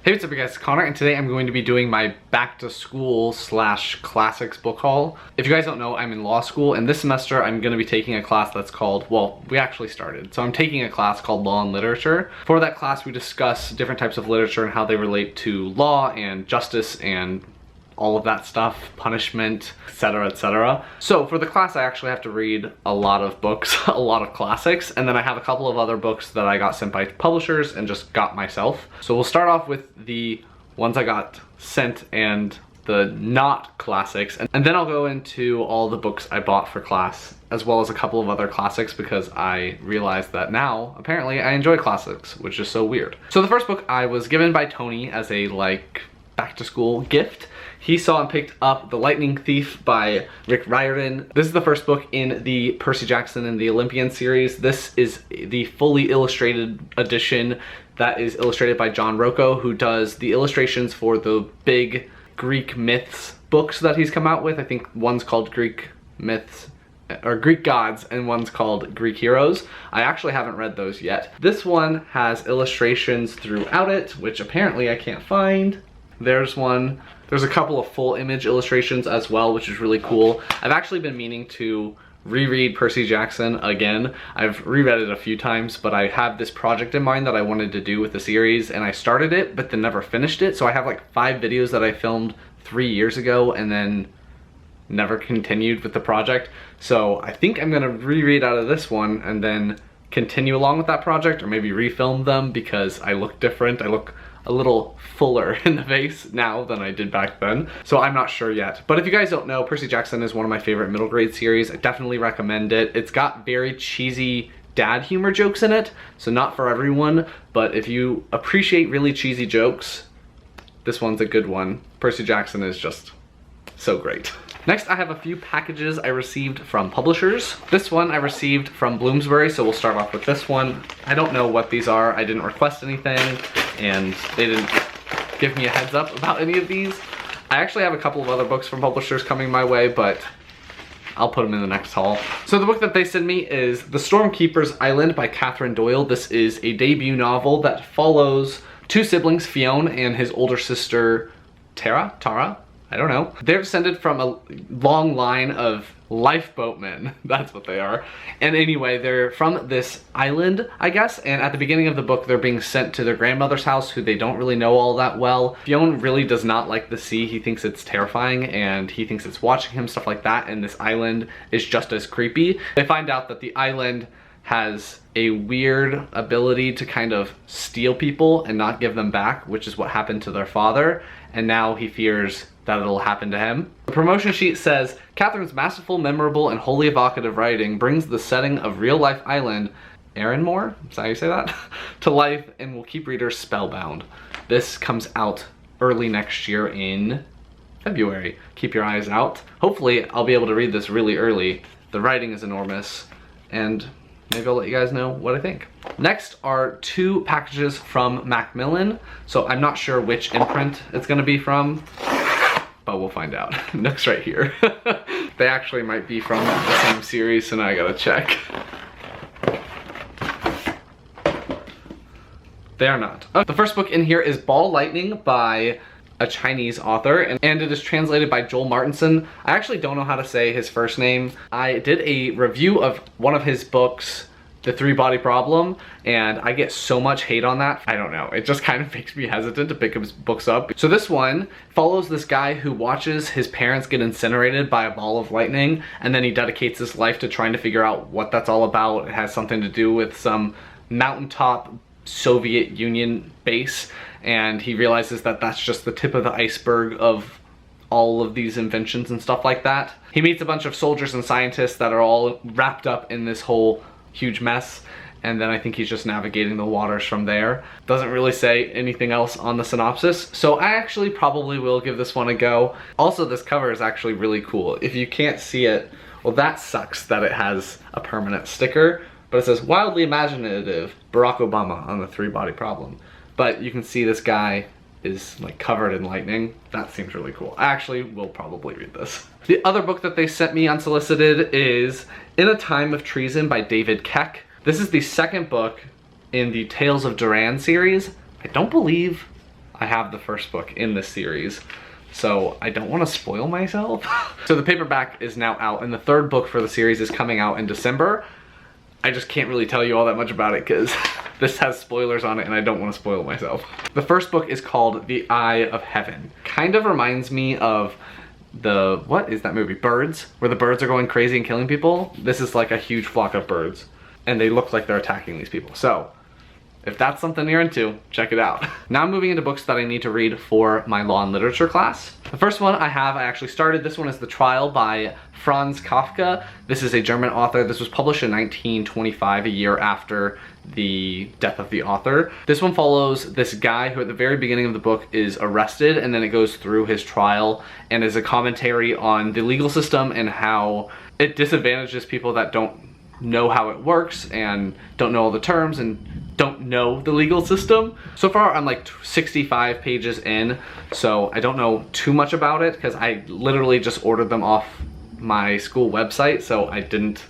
Hey, what's up you guys, it's Connor, and today I'm going to be doing my back to school / classics book haul. If you guys don't know, I'm in law school, and this semester I'm going to be taking a class that's called, well, we actually started. So I'm taking a class called Law and Literature. For that class, we discuss different types of literature and how they relate to law and justice and all of that stuff, punishment, etc, etc. So for the class I actually have to read a lot of books, a lot of classics, and then I have a couple of other books that I got sent by publishers and just got myself. So we'll start off with the ones I got sent and the not classics, and then I'll go into all the books I bought for class, as well as a couple of other classics, because I realized that now, apparently, I enjoy classics, which is so weird. So the first book I was given by Tony as a, back to school gift. He saw and picked up The Lightning Thief by Rick Riordan. This is the first book in the Percy Jackson and the Olympian series. This is the fully illustrated edition that is illustrated by John Rocco, who does the illustrations for the big Greek myths books that he's come out with. I think one's called Greek Myths, or Greek Gods, and one's called Greek Heroes. I actually haven't read those yet. This one has illustrations throughout it, which apparently I can't find. There's one. There's a couple of full image illustrations as well, which is really cool. I've actually been meaning to reread Percy Jackson again. I've reread it a few times, but I have this project in mind that I wanted to do with the series, and I started it but then never finished it. So I have like 5 videos that I filmed 3 years ago and then never continued with the project. So I think I'm gonna reread out of this one and then continue along with that project, or maybe refilm them, because I look different. I look a little fuller in the face now than I did back then. So I'm not sure yet. But if you guys don't know, Percy Jackson is one of my favorite middle grade series. I definitely recommend it. It's got very cheesy dad humor jokes in it, so not for everyone, but if you appreciate really cheesy jokes, this one's a good one. Percy Jackson is just so great. Next, I have a few packages I received from publishers. This one I received from Bloomsbury, so we'll start off with this one. I don't know what these are. I didn't request anything, and they didn't give me a heads up about any of these. I actually have a couple of other books from publishers coming my way, but I'll put them in the next haul. So the book that they sent me is The Stormkeeper's Island by Catherine Doyle. This is a debut novel that follows 2 siblings, Fionn and his older sister, Tara? I don't know. They're descended from a long line of lifeboatmen. That's what they are. And anyway, they're from this island, I guess, and at the beginning of the book, they're being sent to their grandmother's house, who they don't really know all that well. Fionn really does not like the sea. He thinks it's terrifying, and he thinks it's watching him, stuff like that, and this island is just as creepy. They find out that the island has a weird ability to kind of steal people and not give them back, which is what happened to their father, and now he fears that it'll happen to him. The promotion sheet says, Catherine's masterful, memorable, and wholly evocative writing brings the setting of real-life island, Erinmore, is that how you say that? to life, and will keep readers spellbound. This comes out early next year in February. Keep your eyes out. Hopefully, I'll be able to read this really early. The writing is enormous, and maybe I'll let you guys know what I think. Next are 2 packages from Macmillan. So I'm not sure which imprint it's gonna be from, but we'll find out. Nook's right here. They actually might be from the same series, so now I gotta check. They are not. Oh, the first book in here is Ball Lightning by a Chinese author, and it is translated by Joel Martinson. I actually don't know how to say his first name. I did a review of one of his books, The 3-Body Problem, and I get so much hate on that. I don't know, it just kind of makes me hesitant to pick his books up. So this one follows this guy who watches his parents get incinerated by a ball of lightning, and then he dedicates his life to trying to figure out what that's all about. It has something to do with some mountaintop Soviet Union base, and he realizes that that's just the tip of the iceberg of all of these inventions and stuff like that. He meets a bunch of soldiers and scientists that are all wrapped up in this whole huge mess, and then I think he's just navigating the waters from there. Doesn't really say anything else on the synopsis, so I actually probably will give this one a go. Also, this cover is actually really cool. If you can't see it, well, that sucks that it has a permanent sticker, but it says wildly imaginative Barack Obama on the 3-Body Problem. But you can see this guy is like covered in lightning. That seems really cool. I actually will probably read this. The other book that they sent me unsolicited is In a Time of Treason by David Keck. This is the second book in the Tales of Duran series. I don't believe I have the first book in this series, so I don't want to spoil myself. So the paperback is now out, and the third book for the series is coming out in December. I just can't really tell you all that much about it because this has spoilers on it and I don't want to spoil myself. The first book is called The Eye of Heaven. Kind of reminds me of what is that movie? Birds, where the birds are going crazy and killing people. This is like a huge flock of birds and they look like they're attacking these people. So if that's something you're into, check it out. Now I'm moving into books that I need to read for my law and literature class. The first one I actually started. This one is The Trial by Franz Kafka. This is a German author. This was published in 1925, a year after the death of the author. This one follows this guy who at the very beginning of the book is arrested, and then it goes through his trial and is a commentary on the legal system and how it disadvantages people that don't know how it works and don't know all the terms and don't know the legal system. So far I'm like 65 pages in, so I don't know too much about it because I literally just ordered them off my school website, so I didn't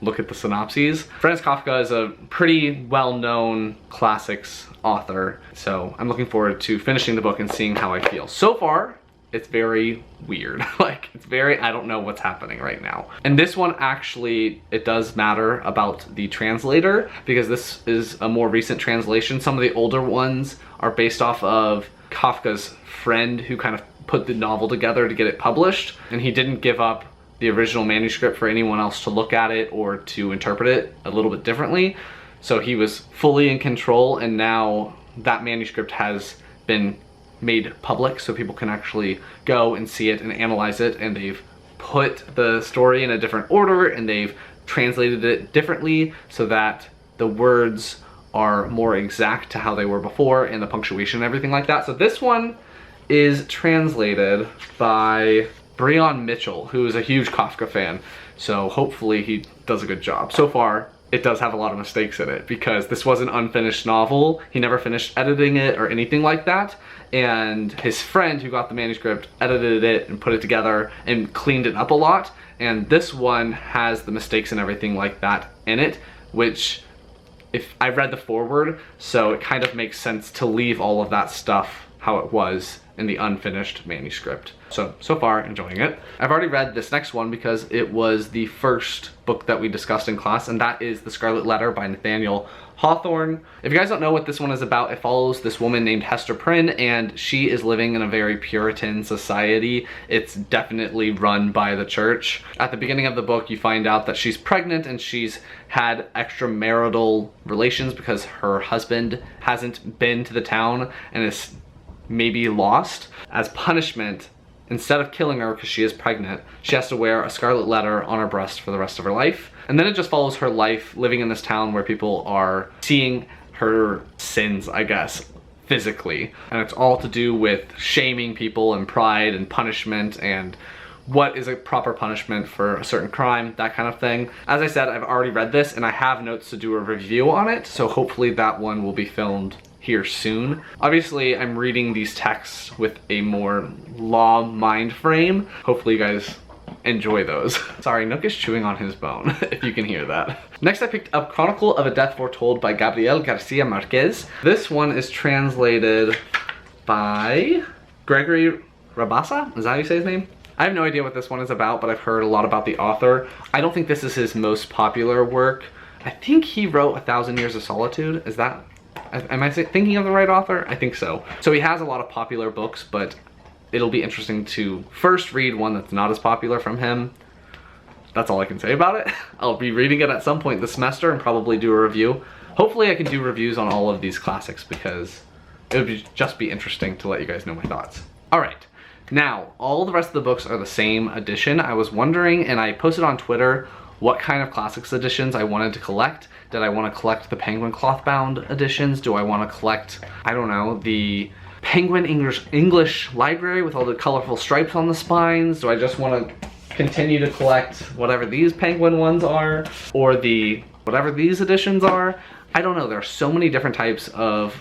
look at the synopses. Franz Kafka is a pretty well-known classics author, so I'm looking forward to finishing the book and seeing how I feel. So far, it's very weird. Like, it's very, I don't know what's happening right now. And this one actually, it does matter about the translator because this is a more recent translation. Some of the older ones are based off of Kafka's friend who kind of put the novel together to get it published, and he didn't give up the original manuscript for anyone else to look at it or to interpret it a little bit differently. So he was fully in control, and now that manuscript has been made public so people can actually go and see it and analyze it, and they've put the story in a different order and they've translated it differently so that the words are more exact to how they were before and the punctuation and everything like that. So this one is translated by Breon Mitchell, who is a huge Kafka fan, so hopefully he does a good job. So far it does have a lot of mistakes in it because this was an unfinished novel. He never finished editing it or anything like that, and his friend who got the manuscript edited it and put it together and cleaned it up a lot, and this one has the mistakes and everything like that in it, which if I read the foreword, so it kind of makes sense to leave all of that stuff how it was in the unfinished manuscript. So far, enjoying it. I've already read this next one because it was the first book that we discussed in class, and that is The Scarlet Letter by Nathaniel Hawthorne. If you guys don't know what this one is about, it follows this woman named Hester Prynne, and she is living in a very Puritan society. It's definitely run by the church. At the beginning of the book, you find out that she's pregnant and she's had extramarital relations because her husband hasn't been to the town and is maybe lost. As punishment, instead of killing her because she is pregnant, she has to wear a scarlet letter on her breast for the rest of her life. And then it just follows her life living in this town where people are seeing her sins, I guess, physically. And it's all to do with shaming people and pride and punishment and what is a proper punishment for a certain crime, that kind of thing. As I said, I've already read this and I have notes to do a review on it, so hopefully that one will be filmed here soon. Obviously, I'm reading these texts with a more law mind frame. Hopefully you guys enjoy those. Sorry, Nook is chewing on his bone, if you can hear that. Next, I picked up Chronicle of a Death Foretold by Gabriel Garcia Marquez. This one is translated by Gregory Rabassa? Is that how you say his name? I have no idea what this one is about, but I've heard a lot about the author. I don't think this is his most popular work. I think he wrote 1,000 Years of Solitude. Is that, am I thinking of the right author? I think so. So he has a lot of popular books, but it'll be interesting to first read one that's not as popular from him. That's all I can say about it. I'll be reading it at some point this semester and probably do a review. Hopefully I can do reviews on all of these classics because it would just be interesting to let you guys know my thoughts. All right. Now, all the rest of the books are the same edition. I was wondering, and I posted on Twitter, what kind of classics editions I wanted to collect. Did I want to collect the Penguin cloth-bound editions? Do I want to collect, I don't know, the Penguin English Library with all the colorful stripes on the spines? Do I just want to continue to collect whatever these Penguin ones are? Or the whatever these editions are? I don't know. There are so many different types of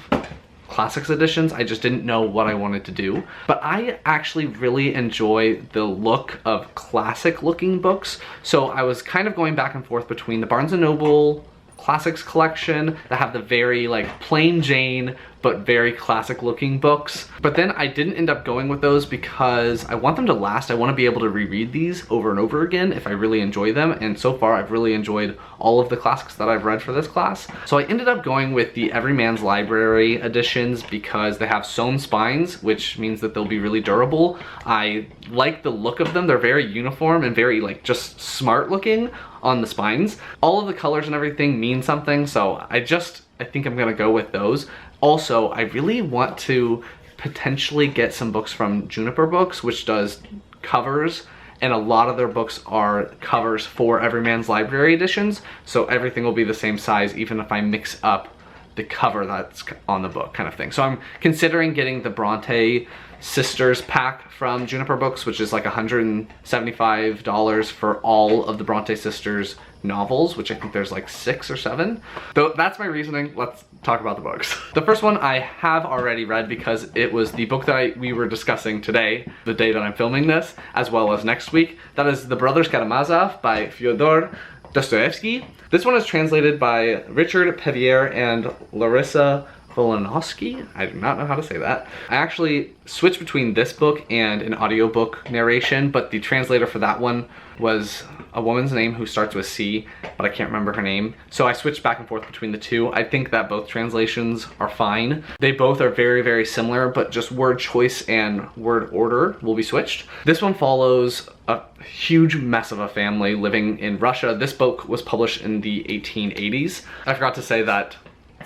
classics editions. I just didn't know what I wanted to do. But I actually really enjoy the look of classic looking books. So I was kind of going back and forth between the Barnes & Noble Classics collection that have the very like plain Jane but very classic looking books. But then I didn't end up going with those because I want them to last. I want to be able to reread these over and over again if I really enjoy them, and so far I've really enjoyed all of the classics that I've read for this class. So I ended up going with the Everyman's Library editions because they have sewn spines, which means that they'll be really durable. I like the look of them. They're very uniform and very like just smart looking on the spines. All of the colors and everything mean something, so I think I'm gonna go with those. Also, I really want to potentially get some books from Juniper Books, which does covers, and a lot of their books are covers for Everyman's Library editions, so everything will be the same size even if I mix up the cover that's on the book, kind of thing. So I'm considering getting the Bronte Sisters pack from Juniper Books, which is like $175 for all of the Bronte Sisters novels, which I think there's like 6 or 7. So that's my reasoning. Let's talk about the books. The first one I have already read because it was the book that we were discussing today, the day that I'm filming this, as well as next week. That is The Brothers Karamazov by Fyodor Dostoevsky. This one is translated by Richard Pevier and Larissa Volonovsky. I do not know how to say that. I actually switched between this book and an audiobook narration, but the translator for that one was a woman's name who starts with C, but I can't remember her name. So I switched back and forth between the two. I think that both translations are fine. They both are very, very similar, but just word choice and word order will be switched. This one follows a huge mess of a family living in Russia. This book was published in the 1880s. I forgot to say that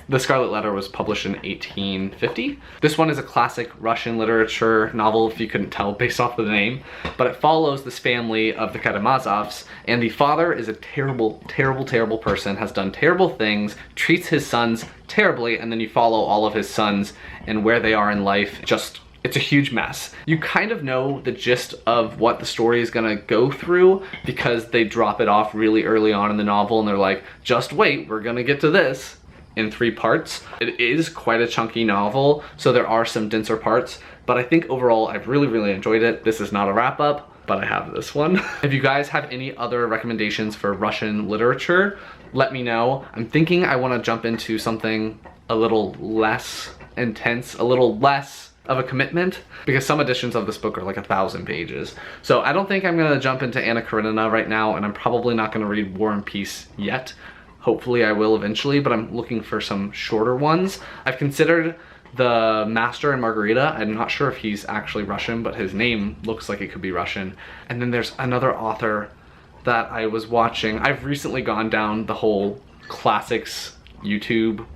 The Scarlet Letter was published in 1850. This one is a classic Russian literature novel, if you couldn't tell based off of the name, but it follows this family of the Karamazovs, and the father is a terrible, terrible, terrible person, has done terrible things, treats his sons terribly, and then you follow all of his sons and where they are in life. It's a huge mess. You kind of know the gist of what the story is gonna go through because they drop it off really early on in the novel and they're like, just wait, we're gonna get to this. In 3 parts. It is quite a chunky novel, so there are some denser parts, but I think overall I've really, really enjoyed it. This is not a wrap up, but I have this one. If you guys have any other recommendations for Russian literature, let me know. I'm thinking I want to jump into something a little less intense, a little less of a commitment, because some editions of this book are like 1,000 pages. So I don't think I'm gonna jump into Anna Karenina right now, and I'm probably not gonna read War and Peace yet. Hopefully I will eventually, but I'm looking for some shorter ones. I've considered The Master and Margarita. I'm not sure if he's actually Russian, but his name looks like it could be Russian. And then there's another author that I was watching. I've recently gone down the whole classics YouTube,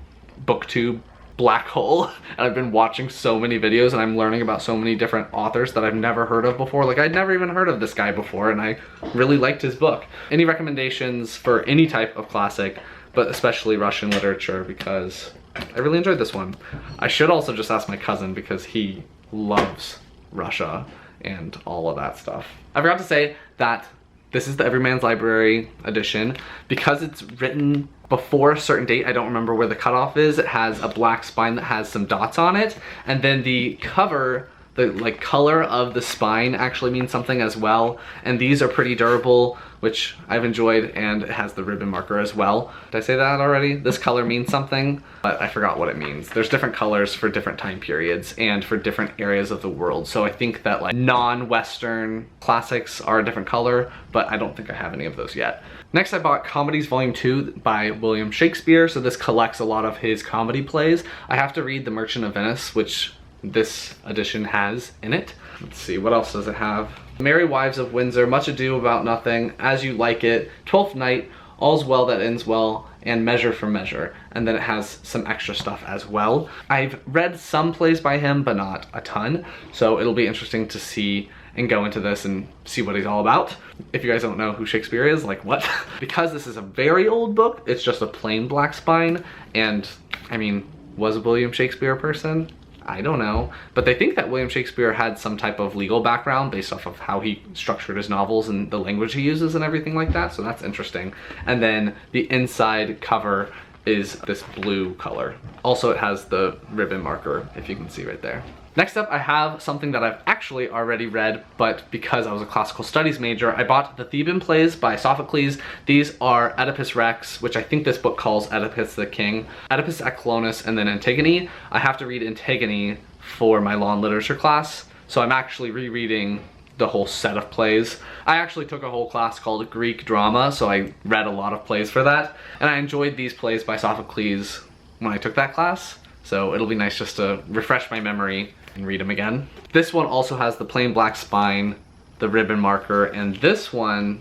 booktube black hole, and I've been watching so many videos and I'm learning about so many different authors that I've never heard of before. Like, I'd never even heard of this guy before, and I really liked his book. Any recommendations for any type of classic, but especially Russian literature, because I really enjoyed this one. I should also just ask my cousin because he loves Russia and all of that stuff. I forgot to say that this is the Everyman's Library edition. Because it's written before a certain date, I don't remember where the cutoff is, it has a black spine that has some dots on it, and then the cover, the like color of the spine actually means something as well, and these are pretty durable, which I've enjoyed, and it has the ribbon marker as well. Did I say that already? This color means something, but I forgot what it means. There's different colors for different time periods and for different areas of the world, so I think that like non-Western classics are a different color, but I don't think I have any of those yet. Next, I bought Comedies Volume 2 by William Shakespeare, so this collects a lot of his comedy plays. I have to read The Merchant of Venice, which this edition has in it. Let's see, what else does it have? Merry Wives of Windsor, Much Ado About Nothing, As You Like It, Twelfth Night, All's Well That Ends Well, and Measure for Measure. And then it has some extra stuff as well. I've read some plays by him, but not a ton, so it'll be interesting to see and go into this and see what he's all about. If you guys don't know who Shakespeare is, like what? Because this is a very old book, it's just a plain black spine, and I mean, was William Shakespeare a person? I don't know, but they think that William Shakespeare had some type of legal background based off of how he structured his novels and the language he uses and everything like that, so that's interesting. And then the inside cover is this blue color. Also, it has the ribbon marker, if you can see right there. Next up, I have something that I've actually already read, but because I was a classical studies major, I bought the Theban plays by Sophocles. These are Oedipus Rex, which I think this book calls Oedipus the King, Oedipus Eclonis, and then Antigone. I have to read Antigone for my law and literature class, so I'm actually rereading the whole set of plays. I actually took a whole class called Greek drama, so I read a lot of plays for that, and I enjoyed these plays by Sophocles when I took that class, so it'll be nice just to refresh my memory and read them again. This one also has the plain black spine, the ribbon marker, and this one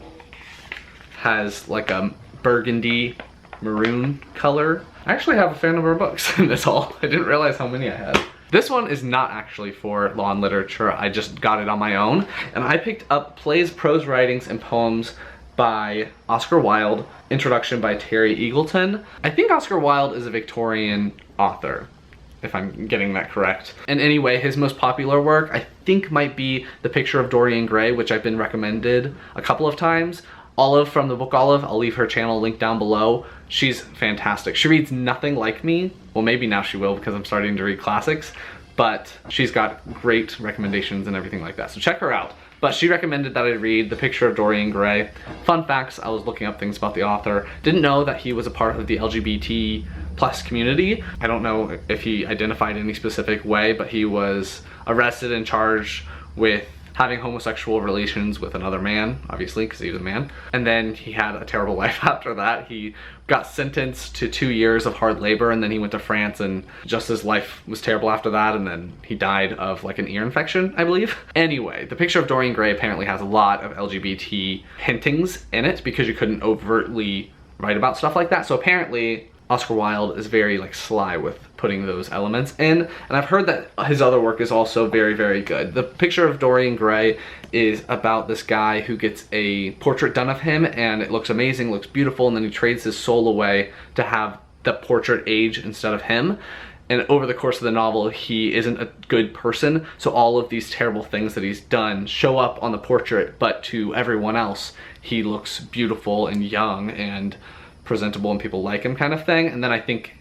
has like a burgundy maroon color. I actually have a fair number of books in this haul. I didn't realize how many I had. This one is not actually for law and literature. I just got it on my own, and I picked up Plays, Prose Writings, and Poems by Oscar Wilde, introduction by Terry Eagleton. I think Oscar Wilde is a Victorian author, if I'm getting that correct. And anyway, his most popular work I think might be The Picture of Dorian Gray, which I've been recommended a couple of times. Olive from the book Olive, I'll leave her channel linked down below. She's fantastic. She reads nothing like me. Well, maybe now she will because I'm starting to read classics, but she's got great recommendations and everything like that, so check her out. But she recommended that I read The Picture of Dorian Gray. Fun facts, I was looking up things about the author. Didn't know that he was a part of the LGBT plus community. I don't know if he identified in any specific way, but he was arrested and charged with having homosexual relations with another man, obviously, because he was a man. And then he had a terrible life after that. He got sentenced to 2 years of hard labor, and then he went to France, and just his life was terrible after that, and then he died of like an ear infection, I believe. Anyway, The Picture of Dorian Gray apparently has a lot of LGBT hintings in it because you couldn't overtly write about stuff like that. So apparently Oscar Wilde is very like sly with putting those elements in, and I've heard that his other work is also very, very good. The Picture of Dorian Gray is about this guy who gets a portrait done of him, and it looks amazing, looks beautiful, and then he trades his soul away to have the portrait age instead of him. And over the course of the novel, he isn't a good person, so all of these terrible things that he's done show up on the portrait, but to everyone else, he looks beautiful and young and presentable and people like him, kind of thing. And then I think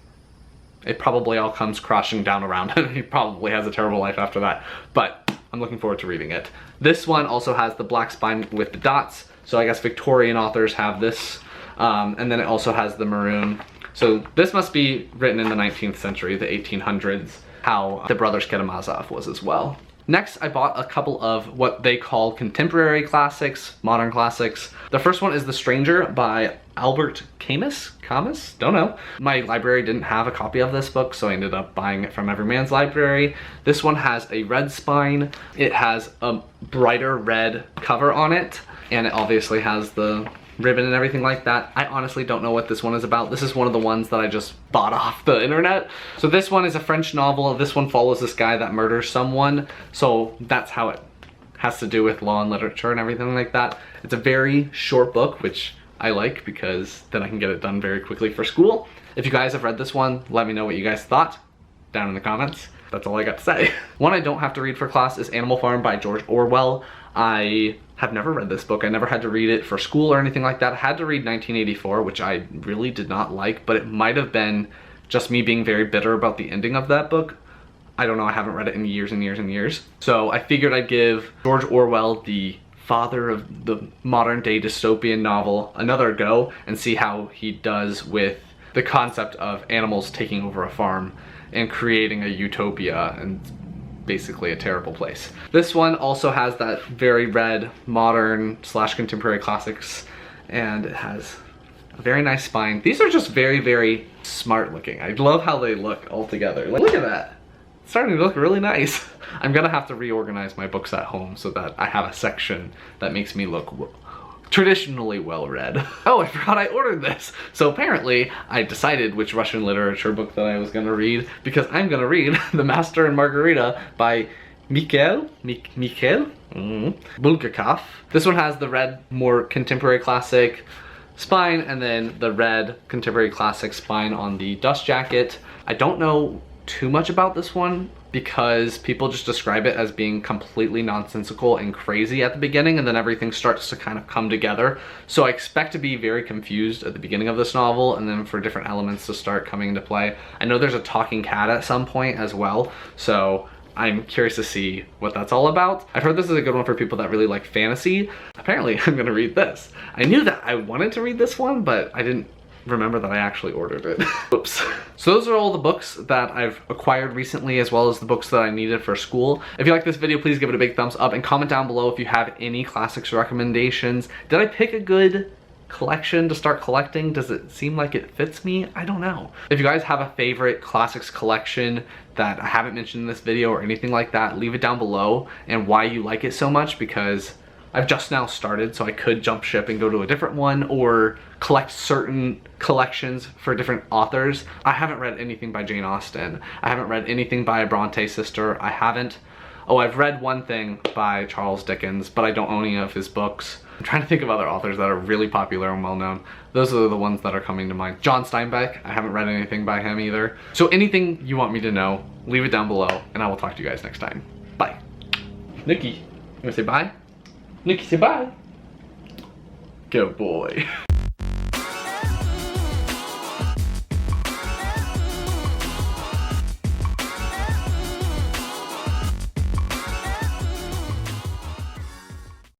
it probably all comes crashing down around him. He probably has a terrible life after that, but I'm looking forward to reading it. This one also has the black spine with the dots, so I guess Victorian authors have this, and then it also has the maroon. So this must be written in the 19th century, the 1800s, how the Brothers Karamazov was as well. Next, I bought a couple of what they call contemporary classics, modern classics. The first one is The Stranger by Albert Camus? Don't know. My library didn't have a copy of this book, so I ended up buying it from Everyman's Library. This one has a red spine. It has a brighter red cover on it, and it obviously has the ribbon and everything like that. I honestly don't know what this one is about. This is one of the ones that I just bought off the internet. So this one is a French novel. This one follows this guy that murders someone. So that's how it has to do with law and literature and everything like that. It's a very short book, which I like because then I can get it done very quickly for school. If you guys have read this one, let me know what you guys thought down in the comments. That's all I got to say. One I don't have to read for class is Animal Farm by George Orwell. I have never read this book. I never had to read it for school or anything like that. I had to read 1984, which I really did not like, but it might have been just me being very bitter about the ending of that book. I don't know, I haven't read it in years and years and years. So I figured I'd give George Orwell, the father of the modern day dystopian novel, another go and see how he does with the concept of animals taking over a farm and creating a utopia and basically a terrible place. This one also has that very red modern slash contemporary classics, and it has a very nice spine. These are just very, very smart looking. I love how they look all together. Like, look at that. It's starting to look really nice. I'm gonna have to reorganize my books at home so that I have a section that makes me look traditionally well read. Oh, I forgot I ordered this. So apparently I decided which Russian literature book that I was gonna read, because I'm gonna read The Master and Margarita by Mikhail Bulgakov. This one has the red, more contemporary classic spine, and then the red contemporary classic spine on the dust jacket. I don't know too much about this one because people just describe it as being completely nonsensical and crazy at the beginning, and then everything starts to kind of come together. So I expect to be very confused at the beginning of this novel, and then for different elements to start coming into play. I know there's a talking cat at some point as well, so I'm curious to see what that's all about. I've heard this is a good one for people that really like fantasy. Apparently, I'm gonna read this. I knew that I wanted to read this one, but I didn't remember that I actually ordered it. Oops. So those are all the books that I've acquired recently, as well as the books that I needed for school. If you like this video, please give it a big thumbs up and comment down below if you have any classics recommendations. Did I pick a good collection to start collecting? Does it seem like it fits me? I don't know. If you guys have a favorite classics collection that I haven't mentioned in this video or anything like that, leave it down below and why you like it so much, because I've just now started, so I could jump ship and go to a different one or collect certain collections for different authors. I haven't read anything by Jane Austen. I haven't read anything by a Bronte sister. I've read one thing by Charles Dickens, but I don't own any of his books. I'm trying to think of other authors that are really popular and well-known. Those are the ones that are coming to mind. John Steinbeck, I haven't read anything by him either. So anything you want me to know, leave it down below, and I will talk to you guys next time. Bye. Nikki, you wanna say bye? Nikki, say bye. Good boy.